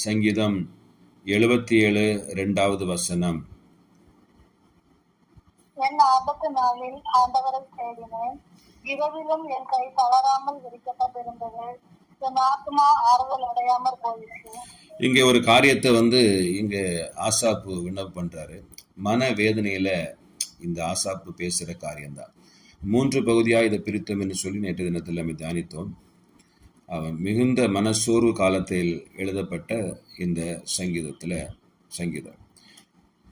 சங்கீதம் 77 2வது வசனம். என் ஆபத்து நாளில் ஆண்டவரை தேடினேன், இரவிலும் என் கை தளராமல் விரிக்கப்பட்டிருந்தது, என் ஆத்மா ஆறுதல் அடையாமல் போயிடுச்சு. இங்கே ஒரு காரியத்தை இங்க ஆசாப்பு விண்ணப்பம் பண்றாரு. மன வேதனையில இந்த ஆசாப்பு பேசுற காரியம்தான். 3 பகுதியாக இதை பிரித்தோம் என்று சொல்லி நேற்று தினத்தில் நம்ம தியானித்தோம். அவன் மிகுந்த மனசோர்வு காலத்தில் எழுதப்பட்ட இந்த சங்கீதம்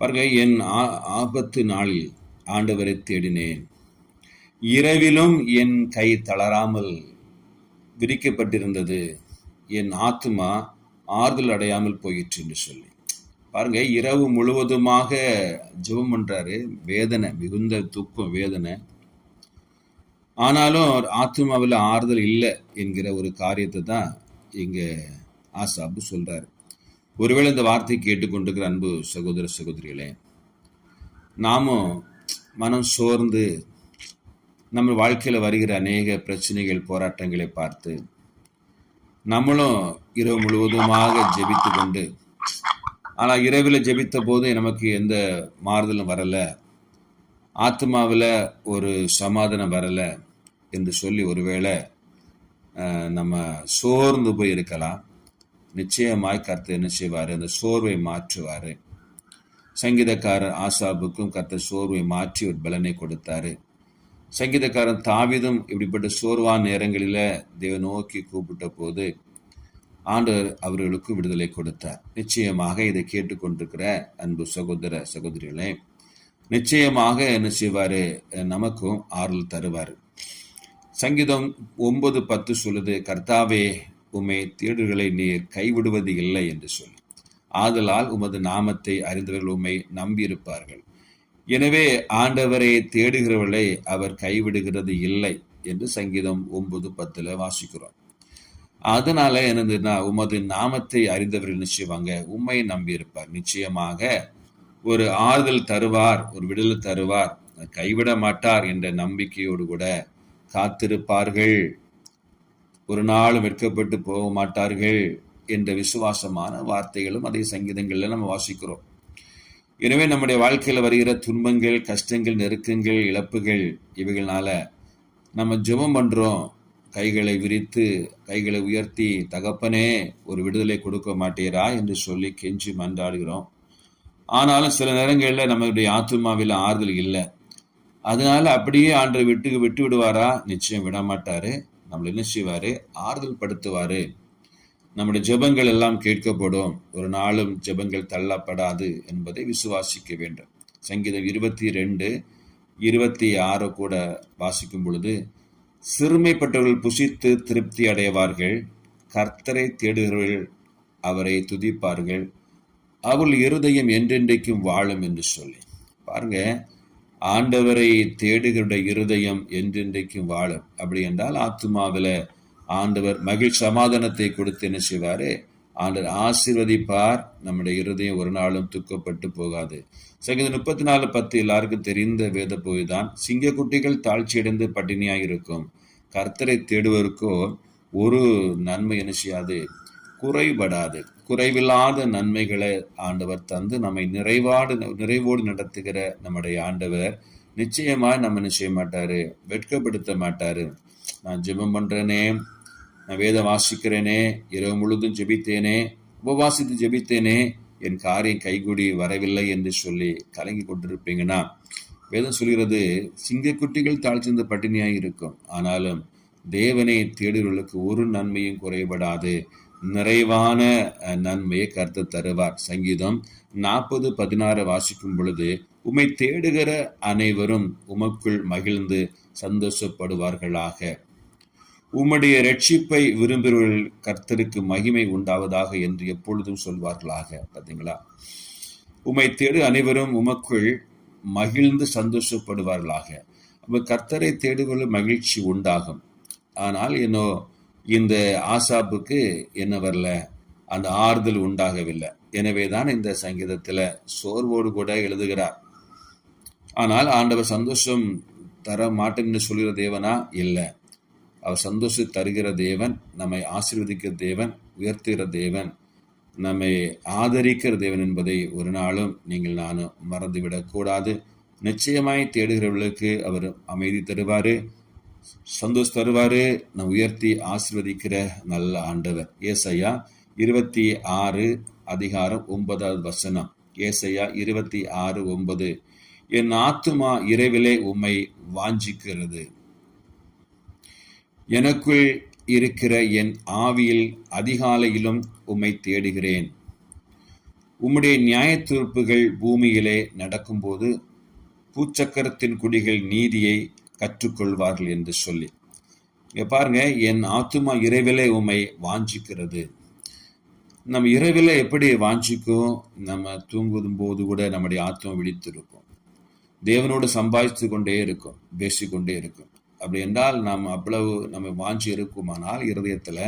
பாருங்க. என் ஆபத்து நாளில் ஆண்டவரை தேடினேன், இரவிலும் என் கை தளராமல் விரிக்கப்பட்டிருந்தது, என் ஆத்துமா ஆறுதல் அடையாமல் போயிற்று என்று சொல்லி பாருங்க. இரவு முழுவதுமாக ஜெபம் பண்றாரு. வேதனை, மிகுந்த துக்கம், வேதனை. ஆனாலும் ஆத்மாவில் ஆறுதல் இல்லை என்கிற ஒரு காரியத்தை தான் இங்க ஆசாப்பு சொல்றாரு. ஒருவேளை இந்த வார்த்தை கேட்டுக்கொண்டிருக்கிற அன்பு சகோதர சகோதரிகளே, நாமும் மனம் சோர்ந்து நம்ம வாழ்க்கையில் வருகிற அநேக பிரச்சனைகள், போராட்டங்களை பார்த்து நம்மளும் இரவு முழுவதுமாக ஜெபித்து கொண்டு, ஆனால் இரவில் ஜெபித்த போது நமக்கு எந்த மாறுதலும் வரலை, ஆத்மாவில் ஒரு சமாதானம் வரலை என்று சொல்லி ஒருவேளை நம்ம சோர்ந்து போய் இருக்கலாம். நிச்சயமாய் கர்த்தர் என்ன செய்வார்? அந்த சோர்வை மாற்றுவார். சங்கீதக்காரர் ஆசாபுக்கும் கர்த்தர் சோர்வை மாற்றி ஒரு பலனை கொடுத்தாரு. சங்கீதக்காரன் தாவீதும் இப்படிப்பட்ட சோர்வான நேரங்களில் தேவ நோக்கி கூப்பிட்ட போது ஆண்டவர் அவர்களுக்கு விடுதலை கொடுத்தார். நிச்சயமாக இதை கேட்டுக்கொண்டிருக்கிற அன்பு சகோதர சகோதரிகளே, நிச்சயமாக என்ன செய்வார்? நமக்கும் ஆறுதல் தருவார். சங்கீதம் 9:10 சொல்லுது, கர்த்தாவே உம்மை தேடுகளை நீர் கைவிடுவது இல்லை என்று சொல்லி, ஆதலால் உமது நாமத்தை அறிந்தவர்கள் உம்மை நம்பியிருப்பார்கள். எனவே ஆண்டவரை தேடுகிறவர்களை அவர் கைவிடுகிறது இல்லை என்று சங்கீதம் 9:10 வாசிக்கிறோம். அதனால என்னதுன்னா, உமது நாமத்தை அறிந்தவர்கள் நிச்சயவாங்க உம்மை நம்பியிருப்பார். நிச்சயமாக ஒரு ஆறுதல் தருவார், ஒரு விடுதலை தருவார், கைவிட மாட்டார் என்ற நம்பிக்கையோடு கூட காத்திருப்பார்கள். ஒரு நாளும் வெட்கப்பட்டு போக மாட்டார்கள் என்ற விசுவாசமான வார்த்தைகளும் அதே சங்கீதங்கள்ல நம்ம வாசிக்கிறோம். எனவே நம்முடைய வாழ்க்கையில் வருகிற துன்பங்கள், கஷ்டங்கள், நெருக்கங்கள், இழப்புகள், இவைகள்னால நம்ம ஜெபம் பண்றோம். கைகளை விரித்து, கைகளை உயர்த்தி, தகப்பனே ஒரு விடுதலை கொடுக்க மாட்டீரா என்று சொல்லி கெஞ்சி மன்றாடுகிறோம். ஆனாலும் சில நேரங்களில் நம்மளுடைய ஆத்துமாவில் ஆறுதல் இல்லை. அதனால அப்படியே ஆண்டவர் விட்டு விடுவாரா? நிச்சயம் விட மாட்டாரு. நம்மளை என்ன செய்வாரு? ஆறுதல் படுத்துவாரு. நம்முடைய ஜெபங்கள் எல்லாம் கேட்கப்படும். ஒரு நாளும் ஜெபங்கள் தள்ளப்படாது என்பதை விசுவாசிக்க வேண்டும். சங்கீதம் 22:26 கூட வாசிக்கும் பொழுது, சிறுமைப்பட்டவர்கள் புசித்து திருப்தி அடைவார்கள், கர்த்தரை தேடுகிறவர்கள் அவரை துதிப்பார்கள், அவள் இருதயம் என்றென்றைக்கும் வாழும் என்று சொல்லி பாருங்க. ஆண்டவரை தேடுகிற இருதயம் என்றென்றைக்கும் வாழும். அப்படி என்றால் ஆத்துமாவில் ஆண்டவர் மகிழ் சமாதானத்தை கொடுத்து என்ன செய்வாரு? ஆண்டவர் ஆசீர்வதிப்பார். நம்முடைய இருதயம் ஒரு நாளும் துக்கப்பட்டு போகாது. சங்கீதம் 34:10 எல்லாருக்கும் தெரிந்த வேத பகுதி தான். சிங்கக்குட்டிகள் தாழ்ச்சியடைந்து பட்டினியாக இருக்கும், கர்த்தரை தேடுவதற்கோ ஒரு நன்மை என்ன செய்யாது? குறைபடாது. குறைவில்லாத நன்மைகளை ஆண்டவர் தந்து நம்மை நிறைவோடு நடத்துகிற நம்முடைய ஆண்டவர் நிச்சயமாக நம்ம என்ன செய்ய மாட்டாரு? வெட்கப்படுத்த மாட்டாரு. நான் ஜெபம் பண்றேனே, நான் வேதம் வாசிக்கிறேனே, இரவு முழுதும் ஜெபித்தேனே, உபவாசித்து ஜெபித்தேனே, என் காரியம் கைகூடி வரவில்லை என்று சொல்லி கலங்கி கொண்டிருப்பீங்கன்னா, வேதம் சொல்கிறது சிங்கக்குட்டிகள் தாழ்ச்சிந்த பட்டினியாக இருக்கும், ஆனாலும் தேவனை தேடுகளுக்கு ஒரு நன்மையும் குறைபடாது, நிறைவான நன்மையை கர்த்தர் தருவார். சங்கீதம் 40:16 வாசிக்கும் பொழுது, உம்மை தேடுகிற அனைவரும் உமக்குள் மகிழ்ந்து சந்தோஷப்படுவார்களாக, உம்முடைய ரட்சிப்பை விரும்புகிறவர்கள் கர்த்தருக்கு மகிமை உண்டாவதாக என்று எப்பொழுதும் சொல்வார்களாக. பார்த்தீங்களா? உம்மை தேடு அனைவரும் உமக்குள் மகிழ்ந்து சந்தோஷப்படுவார்களாக. அப்ப கர்த்தரை தேடுவதில் மகிழ்ச்சி உண்டாகும். ஆனால் இந்த ஆசாப்புக்கு என்ன வரல? அந்த ஆறுதல் உண்டாகவில்லை. எனவேதான் இந்த சங்கீதத்துல சோர்வோடு கூட எழுதுகிறார். ஆனால் ஆண்டவர் சந்தோஷம் தர மாட்டேன்னு சொல்கிற தேவனா? இல்லை. அவர் சந்தோஷம் தருகிற தேவன், நம்மை ஆசீர்வதிக்கிற தேவன், உயர்த்துகிற தேவன். நம்மை ஆதரிக்கிற தேவன் என்பதை ஒரு நாளும் நீங்கள் நானும் மறந்துவிடக்கூடாது. நிச்சயமாய் தேடுகிறவர்களுக்கு அவர் அமைதி தருவாரு, சந்தோஷம் தருவாரு, நம்ம உயர்த்தி ஆசீர்வதிக்கிற நல்ல ஆண்டவர். ஏசாயா 26 அதிகாரம் 9வது வசனம். ஏசாயா 26:9. என் ஆத்துமா இரவிலே உம்மை வாஞ்சிக்கிறது, எனக்குள் இருக்கிற என் ஆவியில் அதிகாலையிலும் உம்மை தேடுகிறேன். உம்முடைய நியாயத்தீர்ப்புகள் பூமியிலே நடக்கும்போது பூச்சக்கரத்தின் குடிகள் நீதியை கற்றுக்கொள்வார்கள் என்று சொல்லி, இங்க பாருங்க, என் ஆத்துமா இரவிலே உம்மை வாஞ்சிக்கிறது. நம்ம இரவில் எப்படி வாஞ்சிக்கும்? நம்ம தூங்கும் போது கூட நம்முடைய ஆத்மா விழித்திருக்கும், தேவனோடு சம்பாதித்து கொண்டே இருக்கும், பேசிக்கொண்டே இருக்கும். அப்படி என்றால் நாம் அவ்வளவு நம்ம வாஞ்சி இருக்குமானால் இருதயத்தில்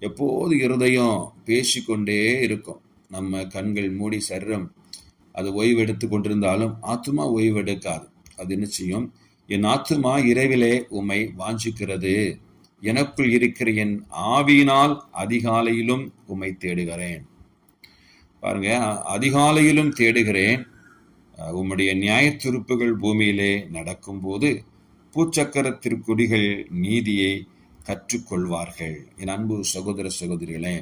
எப்போது இருதயம் பேசிக்கொண்டே இருக்கும். நம்ம கண்கள் மூடி சரீரம் அது ஓய்வெடுத்து கொண்டிருந்தாலும் ஆத்துமா ஓய்வெடுக்காது. அது என்ன செய்யும்? என் ஆத்துமா இரவிலே உம்மை வாஞ்சிக்கிறது, எனக்குள் இருக்கிற என் ஆவியினால் அதிகாலையிலும் உம்மை தேடுகிறேன். பாருங்க, அதிகாலையிலும் தேடுகிறேன். உம்முடைய நியாயத்தீர்ப்புகள் பூமியிலே நடக்கும்போது பூச்சக்கரத்திற்குடிகள் நீதியை கற்றுக்கொள்வார்கள். என் அன்பு சகோதர சகோதரிகளே,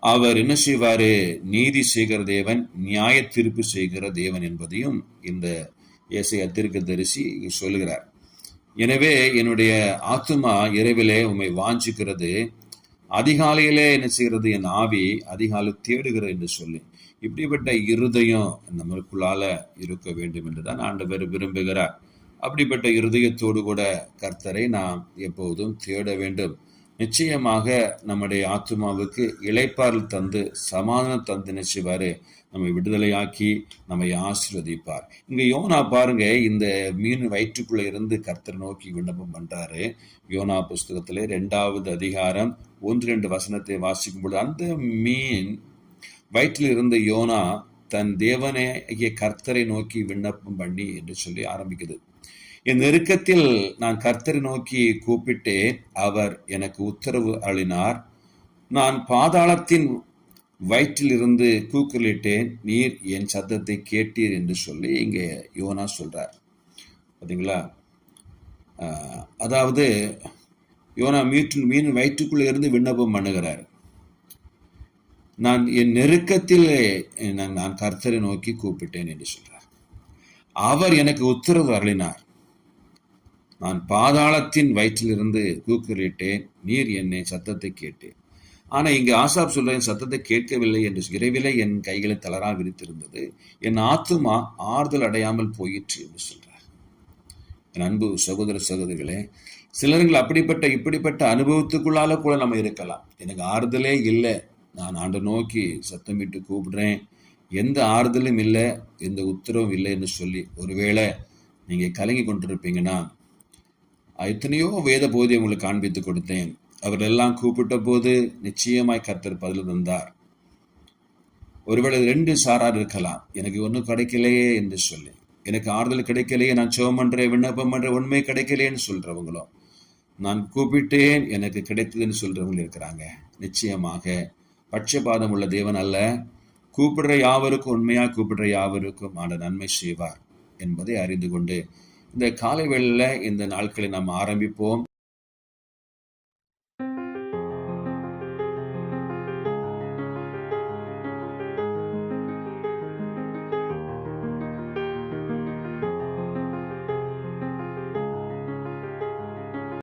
அவர் என்ன செய்வாரு? நீதி செய்கிற தேவன், நியாய தீர்ப்பு செய்கிற தேவன் என்பதையும் இந்த ஏசாயா தீர்க்கதரிசி சொல்கிறார். எனவே என்னுடைய ஆத்துமா இரவிலே உம்மை வாஞ்சிக்கிறது, அதிகாலையிலே என்ன செய்கிறது? என் ஆவி அதிகாலை தேடுகிறது என்று சொல்லி, இப்படிப்பட்ட இருதயம் நம்மளுக்குள்ளால இருக்க வேண்டும் என்றுதான் ஆண்டவர் விரும்புகிறார். அப்படிப்பட்ட இருதயத்தோடு கூட கர்த்தரை நாம் எப்போதும் தேட வேண்டும். நிச்சயமாக நம்முடைய ஆத்துமாவுக்கு இளைப்பாறல் தந்து சமாதானம் தந்து நிச்சயவாறு நம்மை விடுதலையாக்கி நம்மை ஆசீர்வதிப்பார். இங்க யோனா பாருங்க, இந்த மீன் வயிற்றுக்குள்ள இருந்து கர்த்தர் நோக்கி விண்ணப்பம் பண்றாரு. யோனா புஸ்தகத்திலே 2வது அதிகாரம் 1-2 வசனத்தை வாசிக்கும் பொழுது, அந்த மீன் வயிற்றில் இருந்த யோனா தன் தேவனைய கர்த்தரை நோக்கி விண்ணப்பம் பண்ணி என்று சொல்லி ஆரம்பிக்குது. என் நெருக்கத்தில் நான் கர்த்தரை நோக்கி கூப்பிட்டேன், அவர் எனக்கு உத்தரவு அளினார். நான் பாதாளத்தின் வயிற்றில் இருந்து கூக்குரலிட்டேன், நீர் என் சத்தத்தை கேட்டீர் என்று சொல்லி இங்கே யோனா சொல்றார். பார்த்தீங்களா? அதாவது யோனா மீன் வயிற்றுக்குள்ள இருந்து விண்ணப்பம் பண்ணுகிறார். நான் என் நெருக்கத்தில் நான் கர்த்தரை நோக்கி கூப்பிட்டேன் என்று சொல்றார். அவர் எனக்கு உத்தரவு அருளினார். நான் பாதாளத்தின் வயிற்றிலிருந்து கூக்குரலிட்டேன், நீர் என்னை சத்தத்தை கேட்டேன். ஆனா இங்க ஆசாப் சொல்ற, என் சத்தத்தை கேட்கவில்லை என்று, இரவிலே என் கைகளை தளரா விரித்திருந்தது, என் ஆத்துமா ஆறுதல் அடையாமல் போயிற்று என்று சொல்றார். என் அன்பு சகோதர சகோதரிகளே, சிலர்கள் இப்படிப்பட்ட அனுபவத்துக்குள்ளால கூட நம்ம இருக்கலாம். எனக்கு ஆறுதலே இல்லை, நான் ஆண்டை நோக்கி சத்தமிட்டு கூப்பிடுறேன், எந்த ஆறுதலும் இல்லை, எந்த உத்தரவும் இல்லை என்று சொல்லி ஒருவேளை நீங்க கலங்கி கொண்டிருப்பீங்கன்னா, எத்தனையோ வேத போதை உங்களுக்கு காண்பித்து கொடுத்தேன், அவரெல்லாம் கூப்பிட்ட போது நிச்சயமாய் கர்த்தர் பதில் தந்தார். ஒருவேளை 2 சாரார் இருக்கலாம், எனக்கு ஒன்றும் கிடைக்கலையே என்று சொல்லி, எனக்கு ஆறுதல் கிடைக்கலையே, நான் ஜெபம் பண்றேன், விண்ணப்பம் பண்றேன், உண்மை கிடைக்கலையேன்னு சொல்றவங்களும், நான் கூப்பிட்டேன் எனக்கு கிடைத்ததுன்னு சொல்றவங்களும் இருக்கிறாங்க. நிச்சயமாக பட்சபாதம் உள்ள தேவன் அல்ல. கூப்பிடுற யாவருக்கும், உண்மையா கூப்பிடுற யாவருக்கும் ஆண்டவர் நன்மை செய்வார் என்பதை அறிந்து கொண்டு இந்த காலை வேளையில இந்த நாட்களை நாம் ஆரம்பிப்போம்.